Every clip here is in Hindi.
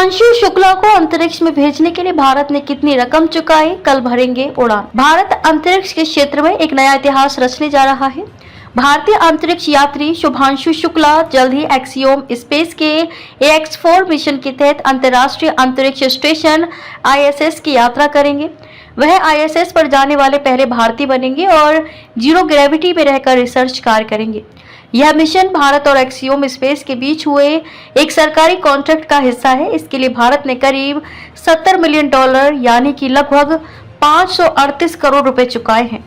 शुभांशु शुक्ला को अंतरिक्ष में भेजने के लिए भारत ने कितनी रकम चुकाई, कल भरेंगे उड़ान। भारत अंतरिक्ष के क्षेत्र में एक नया इतिहास रचने जा रहा है। भारतीय अंतरिक्ष यात्री शुभांशु शुक्ला जल्द ही एक्सियोम स्पेस के AX4 मिशन के तहत अंतर्राष्ट्रीय अंतरिक्ष स्टेशन ISS की यात्रा करेंगे। वह ISS पर जाने वाले पहले भारतीय बनेंगे और जीरो ग्रेविटी में रहकर रिसर्च कार्य करेंगे। यह मिशन भारत और एक्सियोम स्पेस के बीच हुए एक सरकारी कॉन्ट्रैक्ट का हिस्सा है। इसके लिए भारत ने करीब $70 मिलियन यानी कि लगभग 538 करोड़ रुपए चुकाए हैं।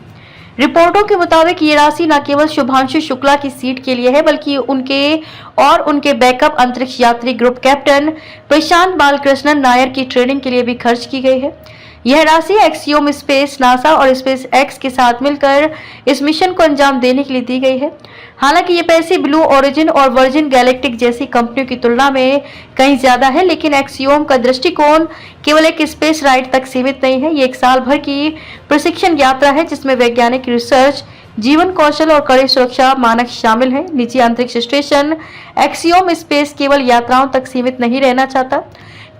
रिपोर्टों के मुताबिक ये राशि न केवल शुभांशु शुक्ला की सीट के लिए है, बल्कि उनके बैकअप अंतरिक्ष यात्री ग्रुप कैप्टन प्रशांत बालकृष्णन नायर की ट्रेनिंग के लिए भी खर्च की गई है। यह राशि एक्सियोम स्पेस, नासा और स्पेस एक्स के साथ मिलकर इस मिशन को अंजाम देने के लिए दी गई है। हालांकि ये पैसे ब्लू ओरिजिन और वर्जिन गैलेक्टिक जैसी कंपनियों की तुलना में कहीं ज्यादा है, लेकिन एक्सियोम का दृष्टिकोण केवल एक स्पेस राइड तक सीमित नहीं है। ये एक साल भर की प्रशिक्षण यात्रा है जिसमें वैज्ञानिक रिसर्च, जीवन कौशल और कड़ी सुरक्षा मानक शामिल हैं। निजी अंतरिक्ष स्टेशन एक्सियोम स्पेस केवल यात्राओं तक सीमित नहीं रहना चाहता।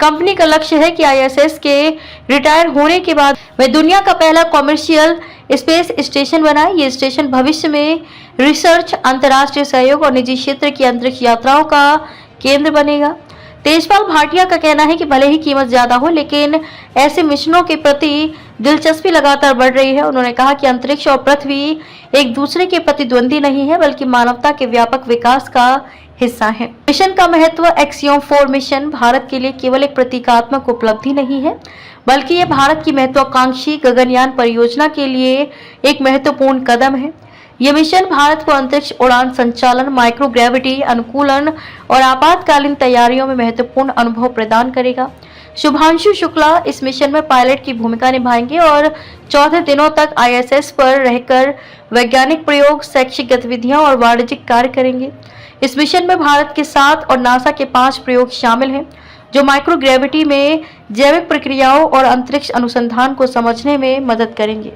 कंपनी का लक्ष्य है कि ISS के रिटायर होने के बाद वह दुनिया का पहला कॉमर्शियल स्पेस स्टेशन बनाए। ये स्टेशन भविष्य में रिसर्च, अंतर्राष्ट्रीय सहयोग और निजी क्षेत्र की अंतरिक्ष यात्राओं का केंद्र बनेगा। तेजपाल भाटिया का कहना है कि भले ही कीमत ज्यादा हो, लेकिन ऐसे मिशनों के प्रति दिलचस्पी लगातार बढ़ रही है। उन्होंने कहा कि अंतरिक्ष और पृथ्वी एक दूसरे के प्रतिद्वंदी नहीं है, बल्कि मानवता के व्यापक विकास का हिस्सा है। मिशन का महत्व। एक्सियोम 4 मिशन भारत के लिए केवल एक प्रतीकात्मक उपलब्धि नहीं है, बल्कि यह भारत की महत्वाकांक्षी गगनयान परियोजना के लिए एक महत्वपूर्ण कदम है। यह मिशन भारत को अंतरिक्ष उड़ान संचालन, माइक्रोग्रेविटी अनुकूलन और आपातकालीन तैयारियों में महत्वपूर्ण अनुभव प्रदान करेगा। शुभांशु शुक्ला इस मिशन में पायलट की भूमिका निभाएंगे और 14 दिनों तक ISS पर रहकर वैज्ञानिक प्रयोग, शैक्षिक गतिविधियां और वाणिज्यिक कार्य करेंगे। इस मिशन में भारत के 7 और नासा के 5 प्रयोग शामिल हैं, जो माइक्रोग्रेविटी में जैविक प्रक्रियाओं और अंतरिक्ष अनुसंधान को समझने में मदद करेंगे।